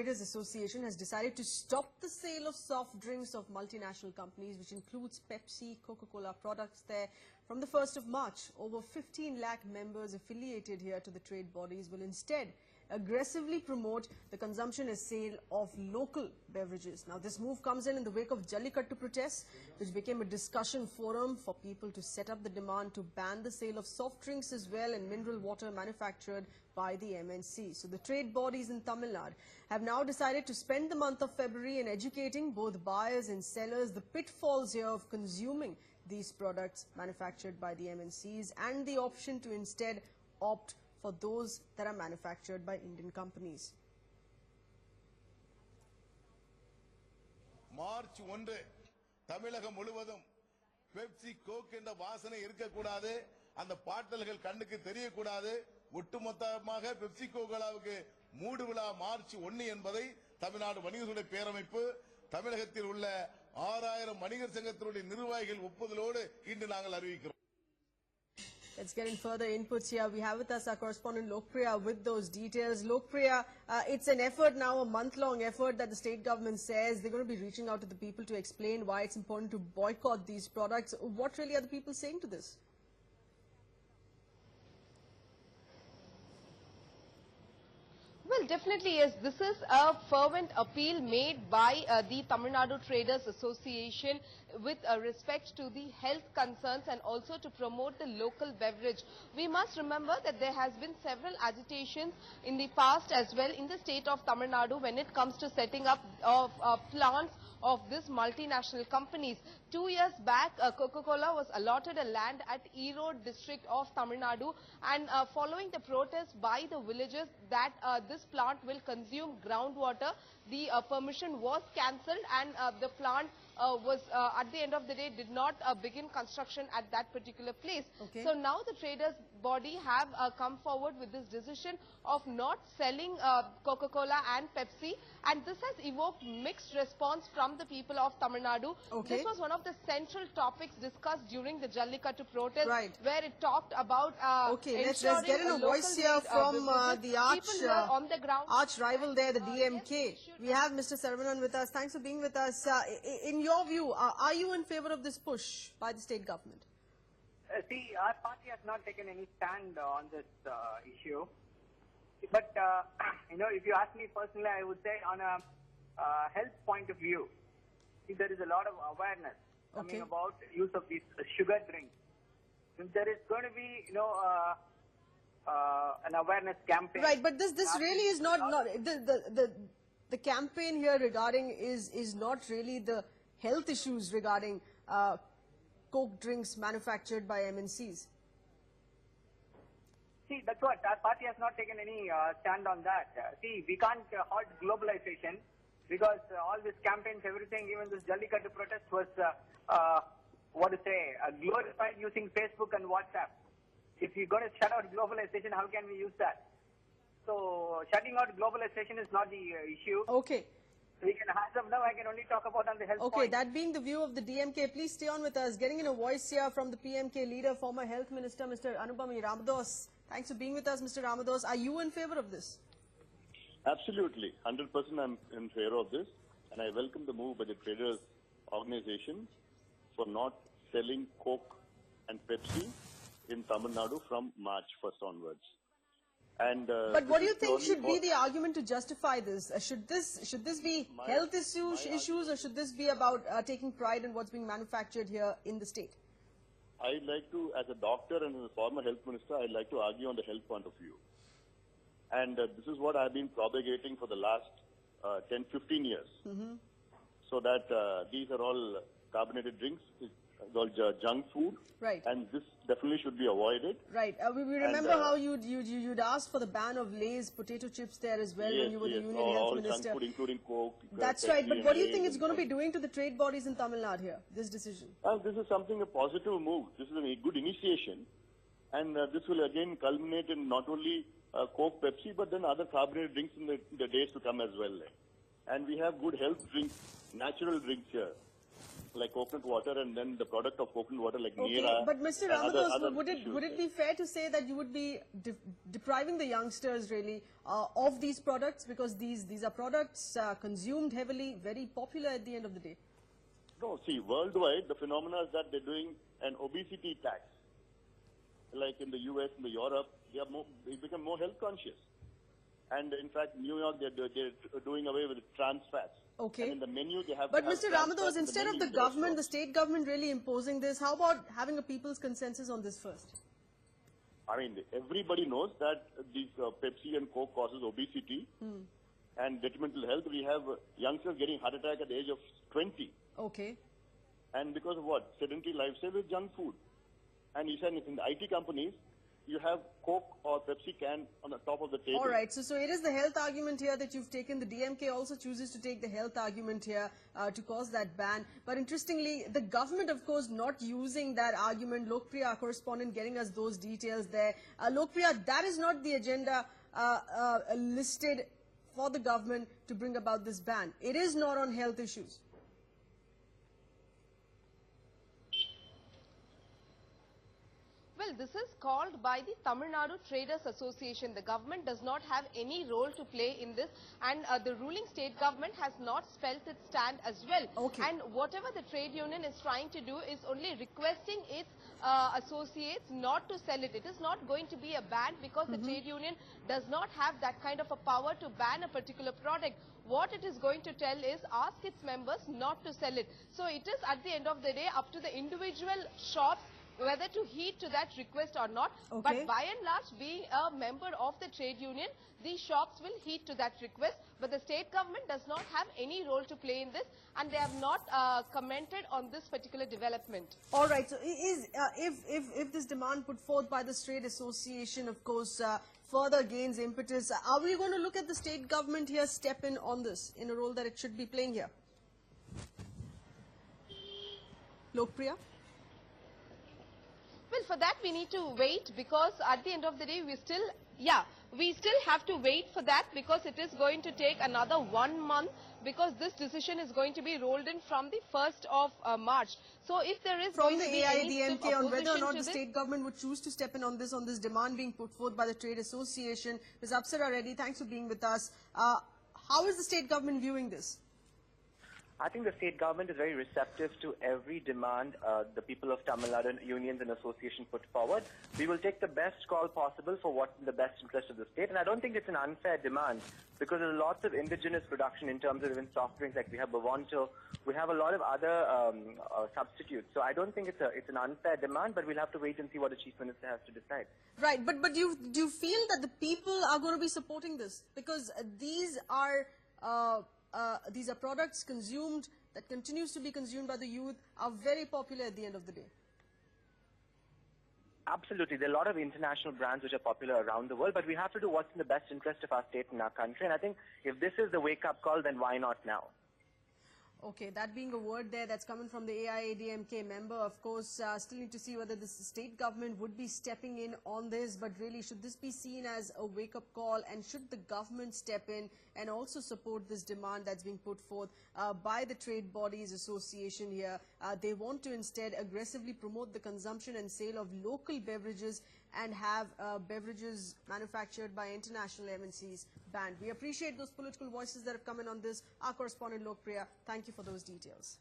Traders Association has decided to stop the sale of soft drinks of multinational companies, which includes Pepsi, Coca-Cola products there. From the 1st of March, over 15 lakh members affiliated here to the trade bodies will instead aggressively promote the consumption and sale of local beverages. Now, this move comes in the wake of Jallikattu protests, which became a discussion forum for people to set up the demand to ban the sale of soft drinks as well and mineral water manufactured by the MNC. So the trade bodies in Tamil Nadu have now decided to spend the month of February in educating both buyers and sellers the pitfalls here of consuming these products manufactured by the MNCs and the option to instead opt for those that are manufactured by Indian companies. March 1 தமிழகம் முழுவதும் Pepsi Coke என்ற வாசனை இருக்க கூடாது அந்த பாட்டல்கள் கண்ணுக்கு தெரிய கூடாது ஒட்டுமொத்தமாக பெப்சி கோகோலாவுக்கு மூடு விழா மார்ச் 1 என்பதை தமிழ்நாடு வணிகர்களுடைய பேரமைப்பு தமிழகத்தில் உள்ள 6000 வணிகர் சங்கத்தினுடைய நிர்வாகிகள் ஒப்புதலோடு இன்று நாங்கள் அறிவிக்கிறோம். Let's get in further inputs here. We have with us our correspondent Lokpriya with those details. Lokpriya, it's an effort now, a month-long effort that the state government says they're going to be reaching out to the people to explain why it's important to boycott these products. What really are the people saying to this? Well, definitely, yes. This is a fervent appeal made by the Tamil Nadu Traders Association with respect to the health concerns and also to promote the local beverage. We must remember that there has been several agitations in the past as well in the state of Tamil Nadu when it comes to setting up of plants of these multinational companies. 2 years back, Coca-Cola was allotted a land at Erode district of Tamil Nadu, and following the protest by the villagers that this plant will consume groundwater, the permission was cancelled and the plant was at the end of the day did not begin construction at that particular place. Okay. So now the traders body have come forward with this decision of not selling Coca-Cola and Pepsi, and this has evoked mixed response from the people of Tamil Nadu. Okay. This was one of the central topics discussed during the Jallikattu protest, Right. where it talked about Okay, let's get in a voice here from the arch rival there, the DMK. We have Mr. Saravanan with us. Thanks for being with us. In your view, are you in favor of this push by the state government? See, our party has not taken any stand on this issue. But, if you ask me personally, I would say on a health point of view, there is a lot of awareness coming about use of these sugar drinks. Since there is going to be, an awareness campaign. Right, but this really is not the campaign here regarding is not really the health issues regarding Coke drinks manufactured by MNCs. See, that's what our party has not taken any stand on that. See, we can't halt globalization because all this campaigns, everything, even this Jallikattu protest was, glorified using Facebook and WhatsApp. If you're going to shut out globalization, how can we use that? So, shutting out globalization is not the issue. Okay. We can, as of now, I can only talk about on the health Okay, point. that being the view of the DMK, please stay on with us. Getting in a voice here from the PMK leader, former Health Minister, Mr. Anupam Ramadoss. Thanks for being with us, Mr. Ramadoss. Are you in favor of this? Absolutely. 100% I'm in favor of this. And I welcome the move by the traders organization for not selling Coke and Pepsi in Tamil Nadu from March 1st onwards. And, but what do you think should be the argument to justify this? Should this be health issues or should this be about taking pride in what's being manufactured here in the state? I'd like to, as a doctor and as a former health minister, I'd like to argue on the health point of view. And this is what I've been propagating for the last 10, 15 years. Mm-hmm. So that these are all carbonated drinks, it's all junk food. Right. And this definitely should be avoided. Right. We remember how you'd asked for the ban of Lay's potato chips there as well when you were the Union Health Minister. Junk food, including Coke. That's right. But what do you think it's going to be doing to the trade bodies in Tamil Nadu here, this decision? This is something, a positive move. This is a good initiation. And this will again culminate in not only Coke, Pepsi, but then other carbonated drinks in the days to come as well. And we have good health drinks, natural drinks here. like coconut water and then the product of coconut water like Okay, Nira. but Mr. and other Ramados, would issues. it be fair to say that you would be depriving the youngsters really of these products, because these are products consumed heavily, very popular at the end of the day? No, see, worldwide, the phenomena is that they're doing an obesity tax. Like in the US, in the Europe, they become more health conscious. And in fact, New York, they're doing away with trans fats. Okay. And in the menu, they have But to have Mr. trans Ramados, fats in instead of menu the government, the restaurants. state government really imposing this, how about having a people's consensus on this first? I mean, everybody knows that these Pepsi and Coke causes obesity and detrimental health. We have youngsters getting heart attack at the age of 20. Okay. And because of what? Sedentary lifestyle with junk food. And you said in the IT companies, you have Coke or Pepsi can on the top of the table. All right, so it is the health argument here that you've taken. The DMK also chooses to take the health argument here to cause that ban. But interestingly, the government, of course, not using that argument. Lokpriya, our correspondent, getting us those details there. Lokpriya, that is not the agenda listed for the government to bring about this ban. It is not on health issues. Well, this is called by the Tamil Nadu Traders Association. The government does not have any role to play in this, and the ruling state government has not spelt its stand as well. Okay. And whatever the trade union is trying to do is only requesting its associates not to sell it. It is not going to be a ban because the trade union does not have that kind of a power to ban a particular product. What it is going to tell is ask its members not to sell it. So it is at the end of the day up to the individual shops whether to heed to that request or not. Okay. But by and large, being a member of the trade union, these shops will heed to that request. But the state government does not have any role to play in this, and they have not commented on this particular development. All right. So, if this demand put forth by the trade association, of course, further gains impetus, are we going to look at the state government here step in on this in a role that it should be playing here? Lokpriya? Well, for that we need to wait, because at the end of the day we still have to wait for that, because it is going to take another 1 month, because this decision is going to be rolled in from the 1st of March. So if there is From going the to be any AIDMK stiff on whether or opposition not to the this, state government would choose to step in on this demand being put forth by the trade association. Ms. Apsara Reddy, thanks for being with us. How is the state government viewing this? I think the state government is very receptive to every demand the people of Tamil Nadu unions and association put forward. We will take the best call possible for what's in the best interest of the state. And I don't think it's an unfair demand, because there's lots of indigenous production in terms of even soft drinks, like we have Bavonto. We have a lot of other substitutes. So I don't think it's an unfair demand, but we'll have to wait and see what the Chief Minister has to decide. Right, but do you feel that the people are going to be supporting this? Because these are products consumed, that continues to be consumed by the youth, are very popular at the end of the day. Absolutely. There are a lot of international brands which are popular around the world, but we have to do what's in the best interest of our state and our country. And I think if this is the wake-up call, then why not now? Okay, that being a word there that's coming from the AIADMK member, of course, still need to see whether the state government would be stepping in on this, but really should this be seen as a wake-up call, and should the government step in and also support this demand that's being put forth by the trade bodies association here? They want to instead aggressively promote the consumption and sale of local beverages and have beverages manufactured by international MNCs banned. We appreciate those political voices that have come in on this. Our correspondent Lokpriya, thank you for those details.